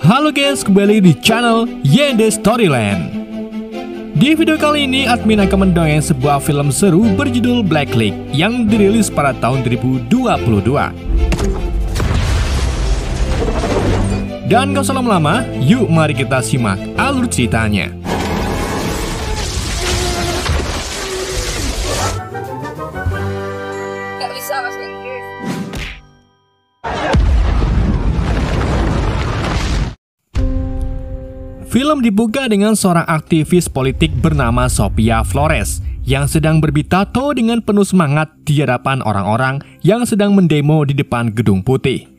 Halo guys, kembali di channel YND Storyland. Di video kali ini, admin akan mendongeng sebuah film seru berjudul Black Lake yang dirilis pada tahun 2022. Dan gak usah lama-lama, yuk mari kita simak alur ceritanya. Gak bisa bahasa Inggris. Film dibuka dengan seorang aktivis politik bernama Sophia Flores yang sedang berpitato dengan penuh semangat di hadapan orang-orang yang sedang mendemo di depan Gedung Putih.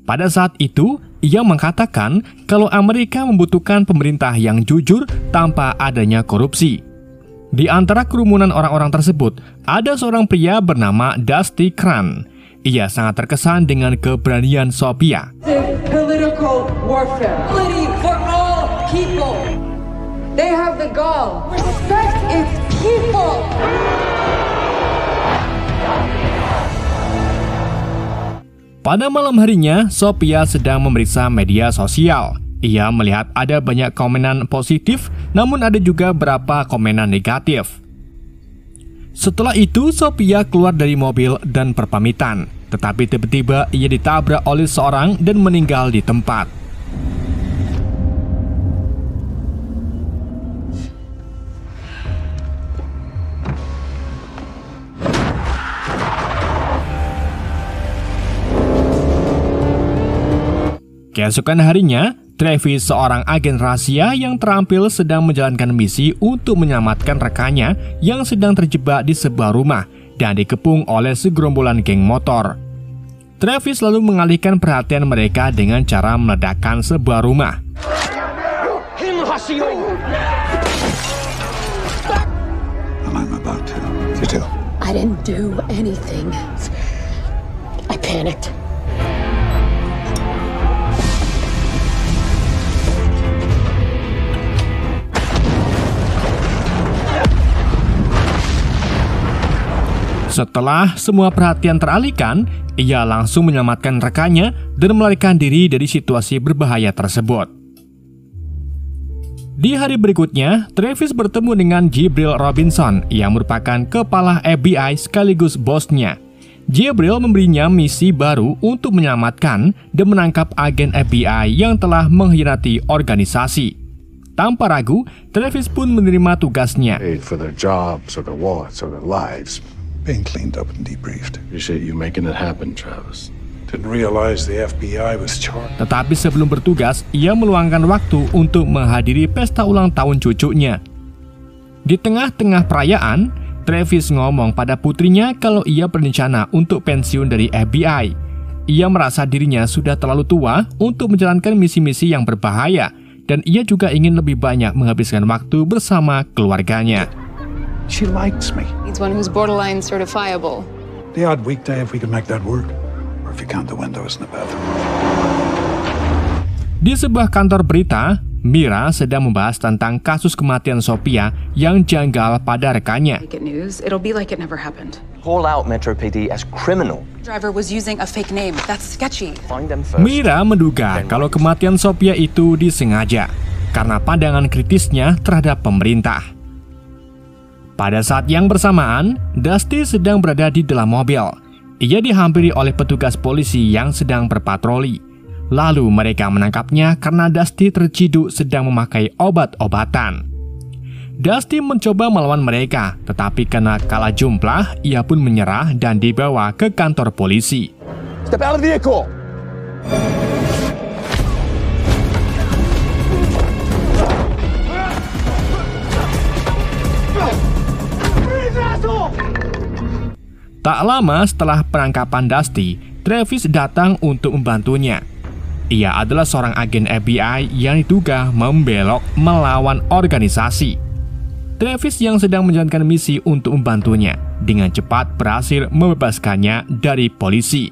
Pada saat itu, ia mengatakan kalau Amerika membutuhkan pemerintah yang jujur tanpa adanya korupsi. Di antara kerumunan orang-orang tersebut, ada seorang pria bernama Dusty Crane. Ia sangat terkesan dengan keberanian Sophia. Political warfare. For all people. They have the gall. Respect its people. Pada malam harinya, Sophia sedang memeriksa media sosial. Ia melihat ada banyak komenan positif, namun ada juga beberapa komenan negatif. Setelah itu, Sophia keluar dari mobil dan berpamitan. Tetapi tiba-tiba ia ditabrak oleh seorang dan meninggal di tempat. Keesokan harinya, Travis, seorang agen rahasia yang terampil, sedang menjalankan misi untuk menyelamatkan rekannya yang sedang terjebak di sebuah rumah dan dikepung oleh segerombolan geng motor. Travis lalu mengalihkan perhatian mereka dengan cara meledakkan sebuah rumah. I'm about to. I didn't do anything. I panicked. Setelah semua perhatian teralihkan, ia langsung menyelamatkan rekannya dan melarikan diri dari situasi berbahaya tersebut. Di hari berikutnya, Travis bertemu dengan Jibril Robinson yang merupakan kepala FBI sekaligus bosnya. Jibril memberinya misi baru untuk menyelamatkan dan menangkap agen FBI yang telah mengkhianati organisasi. Tanpa ragu, Travis pun menerima tugasnya. Paid for their jobs or their wallets or their lives. Being cleaned up and debriefed. Appreciate you making it happen, Travis. Didn't realize the FBI was charged. Tetapi sebelum bertugas, ia meluangkan waktu untuk menghadiri pesta ulang tahun cucunya. Di tengah-tengah perayaan, Travis ngomong pada putrinya kalau ia berencana untuk pensiun dari FBI. Ia merasa dirinya sudah terlalu tua untuk menjalankan misi-misi yang berbahaya, dan ia juga ingin lebih banyak menghabiskan waktu bersama keluarganya. She likes me. He's one who's borderline certifiable. The odd weekday if we can make that work. Or if you count the windows in the bathroom. Di sebuah kantor berita, Mira sedang membahas tentang kasus kematian Sophia yang janggal pada rekannya. Make it news, it'll be like it never happened. Call out Metro PD as criminal. Driver was using a fake name. That's sketchy. Find them first. Mira menduga kalau kematian Sophia itu disengaja karena pandangan kritisnya terhadap pemerintah. Pada saat yang bersamaan, Dusty sedang berada di dalam mobil. Ia dihampiri oleh petugas polisi yang sedang berpatroli. Lalu mereka menangkapnya karena Dusty terciduk sedang memakai obat-obatan. Dusty mencoba melawan mereka, tetapi karena kalah jumlah, ia pun menyerah dan dibawa ke kantor polisi. Step out of the vehicle. Tak lama setelah penangkapan Dusty, Travis datang untuk membantunya. Ia adalah seorang agen FBI yang diduga membelok melawan organisasi. Travis yang sedang menjalankan misi untuk membantunya dengan cepat berhasil membebaskannya dari polisi.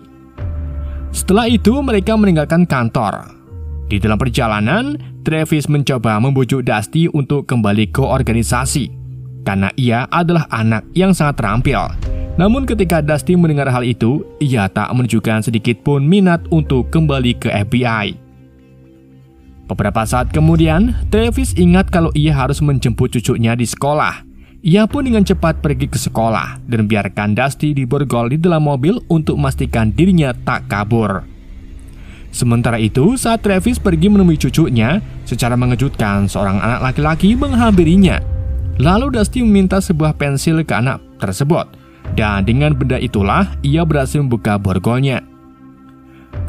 Setelah itu mereka meninggalkan kantor. Di dalam perjalanan, Travis mencoba membujuk Dusty untuk kembali ke organisasi karena ia adalah anak yang sangat terampil. Namun ketika Dusty mendengar hal itu, ia tak menunjukkan sedikit pun minat untuk kembali ke FBI. Beberapa saat kemudian, Travis ingat kalau ia harus menjemput cucunya di sekolah. Ia pun dengan cepat pergi ke sekolah dan biarkan Dusty diborgol di dalam mobil untuk memastikan dirinya tak kabur. Sementara itu, saat Travis pergi menemui cucunya, secara mengejutkan seorang anak laki-laki menghampirinya. Lalu Dusty meminta sebuah pensil ke anak tersebut, dan dengan benda itulah ia berhasil membuka borgolnya.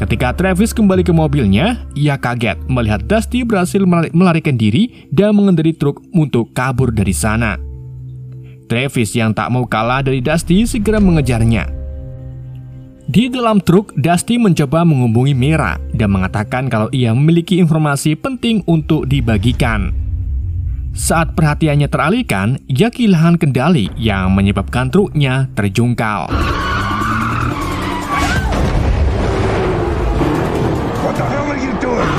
Ketika Travis kembali ke mobilnya, ia kaget melihat Dusty berhasil melarikan diri dan mengendarai truk untuk kabur dari sana. Travis yang tak mau kalah dari Dusty segera mengejarnya. Di dalam truk, Dusty mencoba menghubungi Mira dan mengatakan kalau ia memiliki informasi penting untuk dibagikan. Saat perhatiannya teralihkan, ia kehilangan kendali yang menyebabkan truknya terjungkal. What the hell are you doing?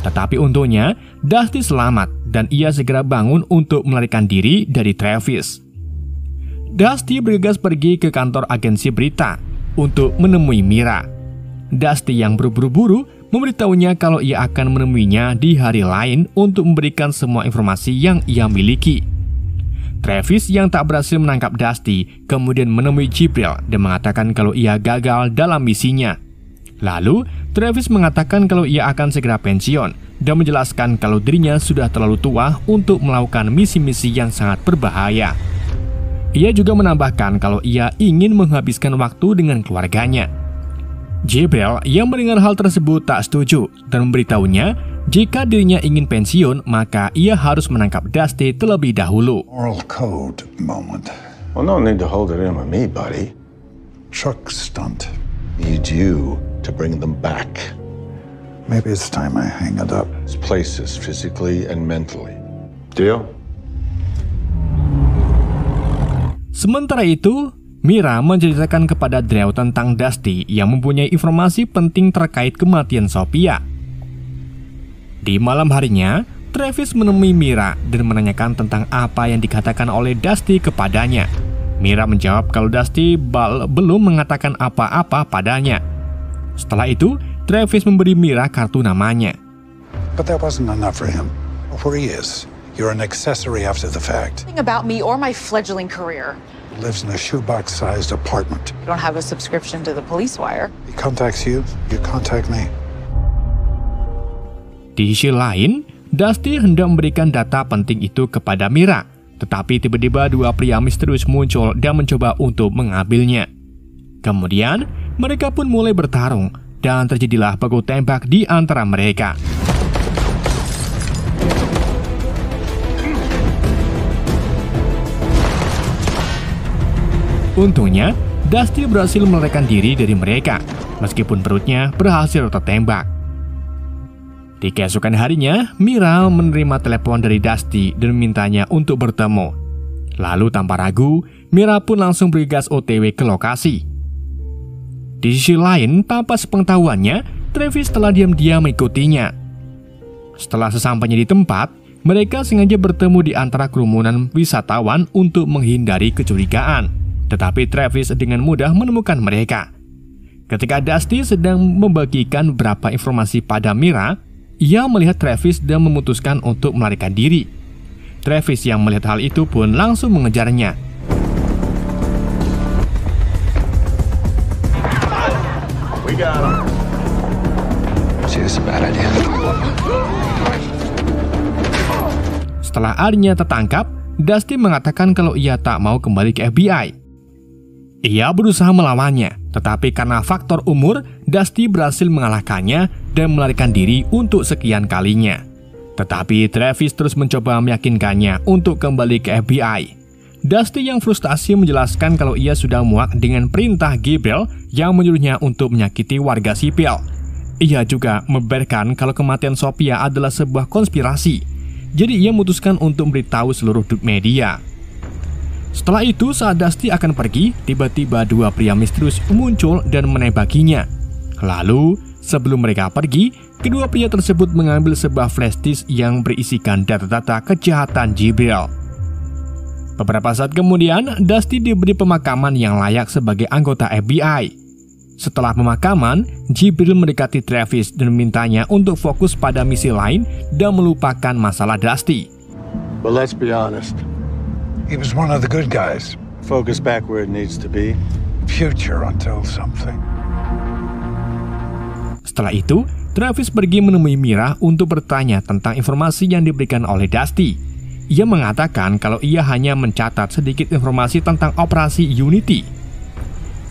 Tetapi untungnya, Dusty selamat dan ia segera bangun untuk melarikan diri dari Travis. Dusty bergegas pergi ke kantor agensi berita untuk menemui Mira. Dusty yang berburu-buru memberitahunya kalau ia akan menemuinya di hari lain untuk memberikan semua informasi yang ia miliki. Travis yang tak berhasil menangkap Dusty kemudian menemui Jibril dan mengatakan kalau ia gagal dalam misinya. Lalu, Travis mengatakan kalau ia akan segera pensiun dan menjelaskan kalau dirinya sudah terlalu tua untuk melakukan misi-misi yang sangat berbahaya. Ia juga menambahkan kalau ia ingin menghabiskan waktu dengan keluarganya. Jibril yang mendengar hal tersebut tak setuju dan memberitahunya jika dirinya ingin pensiun maka ia harus menangkap Dusty terlebih dahulu. Moral code moment. Well, no need to hold it in with me, buddy. Truck stunt. Need you to bring them back. Maybe it's time I hang it up. This places physically and mentally. Deal? Sementara itu, Mira menceritakan kepada Drew tentang Dusty yang mempunyai informasi penting terkait kematian Sophia. Di malam harinya, Travis menemui Mira dan menanyakan tentang apa yang dikatakan oleh Dusty kepadanya. Mira menjawab kalau Dusty belum mengatakan apa-apa padanya. Setelah itu, Travis memberi Mira kartu namanya. But that wasn't enough for him. Where he is, you're an accessory after the fact. Nothing about me or my fledgling career. He lives in a shoebox-sized apartment. You don't have a subscription to the police wire. He contacts you, you contact me. Di sisi lain, Dusty hendak memberikan data penting itu kepada Mira, tetapi tiba-tiba dua pria misterius muncul dan mencoba untuk mengambilnya. Kemudian, mereka pun mulai bertarung dan terjadilah baku tembak di antara mereka. Untungnya, Dusty berhasil melarikan diri dari mereka, meskipun perutnya berhasil tertembak. Di keesokan harinya, Mira menerima telepon dari Dusty dan memintanya untuk bertemu. Lalu tanpa ragu, Mira pun langsung bergegas OTW ke lokasi. Di sisi lain, tanpa sepengetahuannya, Travis telah diam-diam mengikutinya. Setelah sesampainya di tempat, mereka sengaja bertemu di antara kerumunan wisatawan untuk menghindari kecurigaan. Tetapi Travis dengan mudah menemukan mereka. Ketika Dusty sedang membagikan beberapa informasi pada Mira, ia melihat Travis dan memutuskan untuk melarikan diri. Travis yang melihat hal itu pun langsung mengejarnya. We got him. See, this is a bad idea. Setelah Arya tertangkap, Dusty mengatakan kalau ia tak mau kembali ke FBI. Ia berusaha melawannya, tetapi karena faktor umur, Dusty berhasil mengalahkannya dan melarikan diri untuk sekian kalinya. Tetapi Travis terus mencoba meyakinkannya untuk kembali ke FBI. Dusty yang frustasi menjelaskan kalau ia sudah muak dengan perintah Gabriel yang menyuruhnya untuk menyakiti warga sipil. Ia juga membeberkan kalau kematian Sophia adalah sebuah konspirasi. Jadi ia memutuskan untuk memberitahu seluruh media. Setelah itu, saat Dusty akan pergi, tiba-tiba dua pria misterius muncul dan menembakinya. Lalu, sebelum mereka pergi, kedua pria tersebut mengambil sebuah flash disk yang berisikan data-data kejahatan Jibril. Beberapa saat kemudian, Dusty diberi pemakaman yang layak sebagai anggota FBI. Setelah pemakaman, Jibril mendekati Travis dan memintanya untuk fokus pada misi lain dan melupakan masalah Dusty. But let's be honest. He was one of the good guys. Focus back where it needs to be. Future until something. Setelah itu, Travis pergi menemui Mira untuk bertanya tentang informasi yang diberikan oleh Dusty. Ia mengatakan kalau ia hanya mencatat sedikit informasi tentang operasi Unity.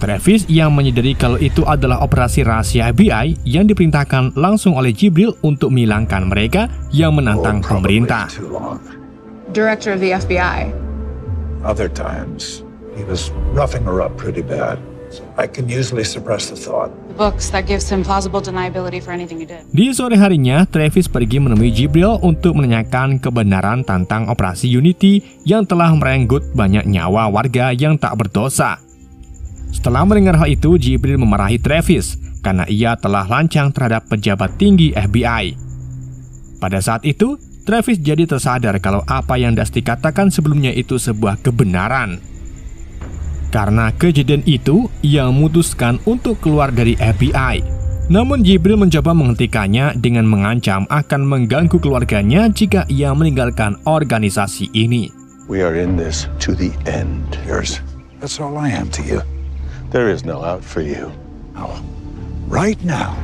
Travis yang menyadari kalau itu adalah operasi rahasia FBI yang diperintahkan langsung oleh Jibril untuk menghilangkan mereka yang menantang pemerintah. Director of the FBI. Other times, he was roughing her up pretty bad. I can usually suppress the thought. The books, that gives him plausible deniability for anything he did. Di sore harinya, Travis pergi menemui Jibril untuk menanyakan kebenaran tentang operasi Unity yang telah merenggut banyak nyawa warga yang tak berdosa. Setelah mendengar hal itu, Jibril memarahi Travis karena ia telah lancang terhadap pejabat tinggi FBI. Pada saat itu, Travis jadi tersadar kalau apa yang Dusty katakan sebelumnya itu sebuah kebenaran. Karena kejadian itu, ia memutuskan untuk keluar dari FBI. Namun Jibril mencoba menghentikannya dengan mengancam akan mengganggu keluarganya jika ia meninggalkan organisasi ini. We are in this to the end. Yours. That's all I am to you. There is no out for you. Now, right now.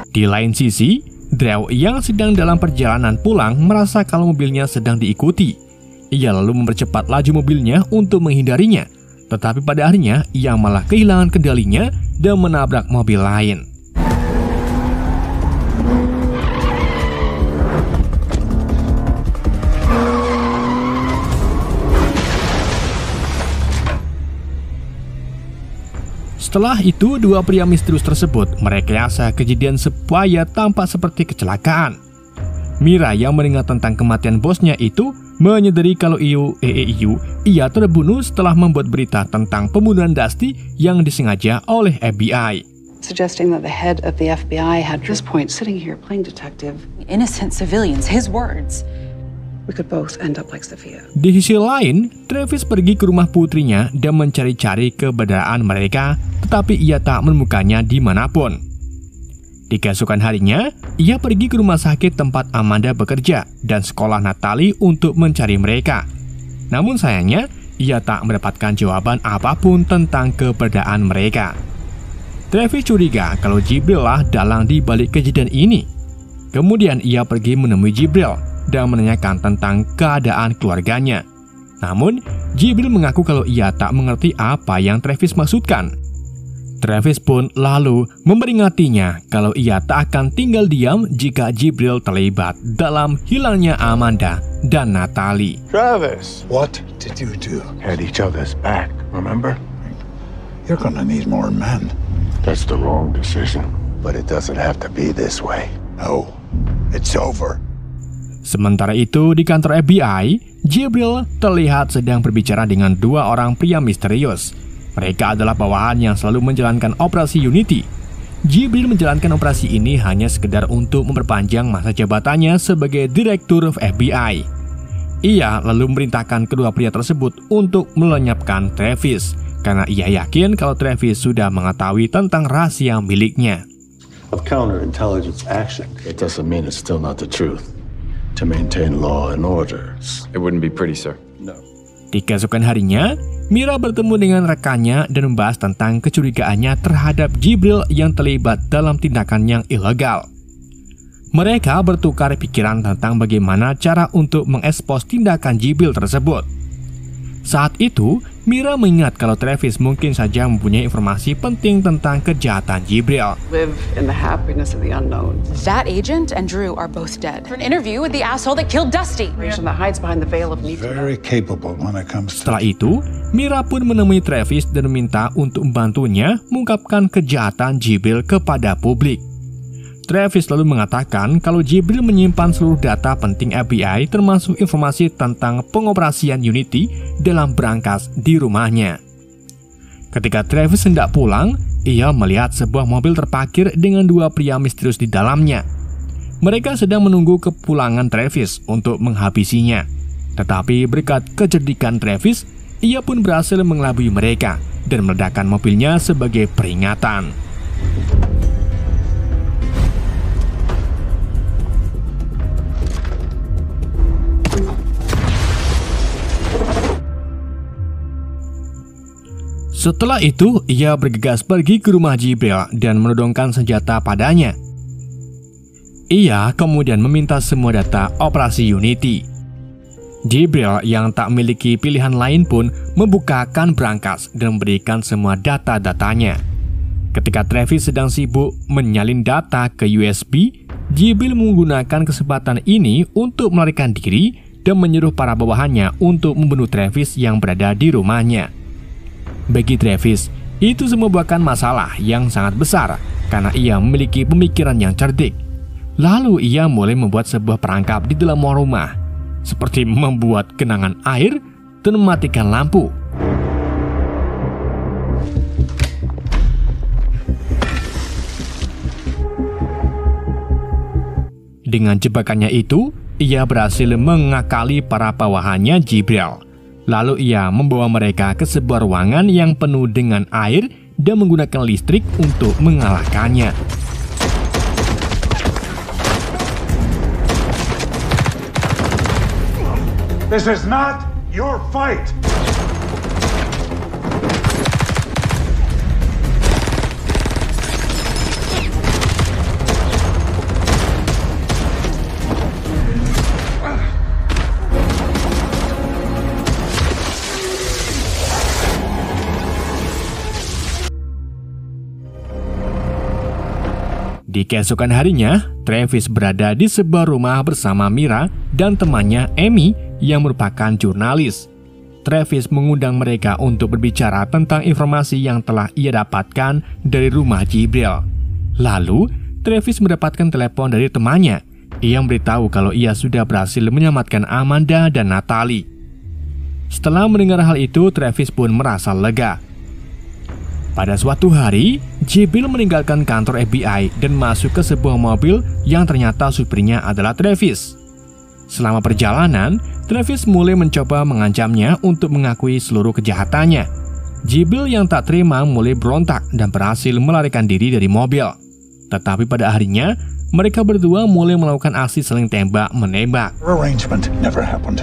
Di lain sisi, Drew yang sedang dalam perjalanan pulang merasa kalau mobilnya sedang diikuti. Ia lalu mempercepat laju mobilnya untuk menghindarinya. Tetapi pada akhirnya, ia malah kehilangan kendalinya dan menabrak mobil lain. Setelah itu, dua pria misterius tersebut merekayasa kejadian supaya tampak seperti kecelakaan. Mira yang mendengar tentang kematian bosnya itu menyadari kalau ia terbunuh setelah membuat berita tentang pembunuhan Dusty yang disengaja oleh FBI. Suggesting that the head of the FBI had this point sitting here playing detective. Innocent civilians, his words. We could both end up like Sophia. Di sisi lain, Travis pergi ke rumah putrinya dan mencari-cari keberadaan mereka, tetapi ia tak menemukannya dimanapun. Di keesokan harinya, ia pergi ke rumah sakit tempat Amanda bekerja dan sekolah Natalie untuk mencari mereka. Namun sayangnya, ia tak mendapatkan jawaban apapun tentang keberadaan mereka. Travis curiga kalau Jibril lah dalang di balik kejadian ini. Kemudian ia pergi menemui Jibril dan menanyakan tentang keadaan keluarganya. Namun, Jibril mengaku kalau ia tak mengerti apa yang Travis maksudkan. Travis pun lalu memperingatinya kalau ia tak akan tinggal diam jika Jibril terlibat dalam hilangnya Amanda dan Natalie. Travis! What did you do? Had each other's back, remember? You're gonna need more men. That's the wrong decision. But it doesn't have to be this way. No, it's over. Sementara itu, di kantor FBI, Jibril terlihat sedang berbicara dengan dua orang pria misterius. Mereka adalah bawahan yang selalu menjalankan operasi Unity. Jibril menjalankan operasi ini hanya sekedar untuk memperpanjang masa jabatannya sebagai direktur FBI. Ia lalu memerintahkan kedua pria tersebut untuk melenyapkan Travis, karena ia yakin kalau Travis sudah mengetahui tentang rahasia miliknya. Of counterintelligence action, it doesn't mean it's still not the truth. To maintain law and order. It wouldn't be pretty, sir. No. Di keesokan harinya, Mira bertemu dengan rekannya dan membahas tentang kecurigaannya terhadap Jibril yang terlibat dalam tindakan yang ilegal. Mereka bertukar pikiran tentang bagaimana cara untuk mengekspos tindakan Jibril tersebut. Saat itu, Mira mengingat kalau Travis mungkin saja mempunyai informasi penting tentang kejahatan Jibril. Live in the happiness of the unknown. That agent and Drew are both dead. For an interview with the asshole that killed Dusty. Information that hides behind the veil of need to know. Very capable when it comes to... Setelah itu, Mira pun menemui Travis dan meminta untuk membantunya mengungkapkan kejahatan Jibril kepada publik. Travis lalu mengatakan kalau Jibril menyimpan seluruh data penting FBI termasuk informasi tentang pengoperasian Unity dalam berangkas di rumahnya. Ketika Travis hendak pulang, ia melihat sebuah mobil terparkir dengan dua pria misterius di dalamnya. Mereka sedang menunggu kepulangan Travis untuk menghabisinya. Tetapi berkat kecerdikan Travis, ia pun berhasil mengelabui mereka dan meledakkan mobilnya sebagai peringatan. Setelah itu, ia bergegas pergi ke rumah Jibril dan menodongkan senjata padanya. Ia kemudian meminta semua data operasi Unity. Jibril yang tak memiliki pilihan lain pun membukakan brankas dan memberikan semua data-datanya. Ketika Travis sedang sibuk menyalin data ke USB, Jibril menggunakan kesempatan ini untuk melarikan diri dan menyuruh para bawahannya untuk membunuh Travis yang berada di rumahnya. Bagi Travis, itu semua bukan masalah yang sangat besar karena ia memiliki pemikiran yang cerdik. Lalu ia mulai membuat sebuah perangkap di dalam rumah, seperti membuat genangan air dan mematikan lampu. Dengan jebakannya itu, ia berhasil mengakali para bawahannya Jibril. Lalu ia membawa mereka ke sebuah ruangan yang penuh dengan air dan menggunakan listrik untuk mengalahkannya. This is not your fight. Di keesokan harinya, Travis berada di sebuah rumah bersama Mira dan temannya Amy yang merupakan jurnalis. Travis mengundang mereka untuk berbicara tentang informasi yang telah ia dapatkan dari rumah Jibril. Lalu, Travis mendapatkan telepon dari temannya. Ia memberitahu kalau ia sudah berhasil menyelamatkan Amanda dan Natalie. Setelah mendengar hal itu, Travis pun merasa lega. Pada suatu hari, Jibril meninggalkan kantor FBI dan masuk ke sebuah mobil yang ternyata supirnya adalah Travis. Selama perjalanan, Travis mulai mencoba mengancamnya untuk mengakui seluruh kejahatannya. Jibril yang tak terima mulai berontak dan berhasil melarikan diri dari mobil. Tetapi pada harinya, mereka berdua mulai melakukan aksi saling tembak-menembak. Arrangement never happened.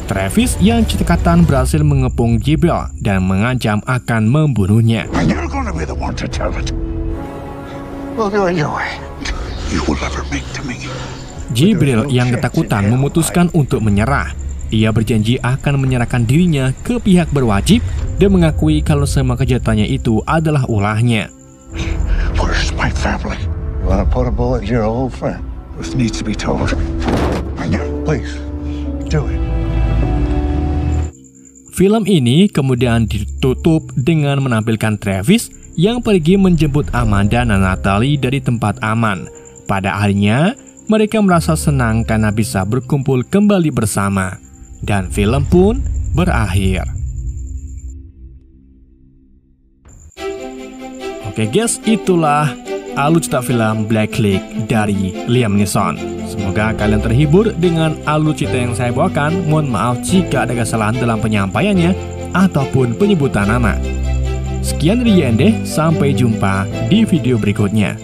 Travis yang cekatan berhasil mengepung Jibril dan mengancam akan membunuhnya. Jibril yang ketakutan memutuskan untuk menyerah. Ia berjanji akan menyerahkan dirinya ke pihak berwajib dan mengakui kalau semua kejahatannya itu adalah ulahnya. Where's my family? You want to put a bullet in your old friend? This needs to be told. Please, do it. Film ini kemudian ditutup dengan menampilkan Travis yang pergi menjemput Amanda dan Natalie dari tempat aman. Pada akhirnya, mereka merasa senang karena bisa berkumpul kembali bersama. Dan film pun berakhir. Oke guys, itulah alur cerita film Black Click dari Liam Neeson. Semoga kalian terhibur dengan alur cerita yang saya bawakan. Mohon maaf jika ada kesalahan dalam penyampaiannya ataupun penyebutan nama. Sekian dari YND, sampai jumpa di video berikutnya.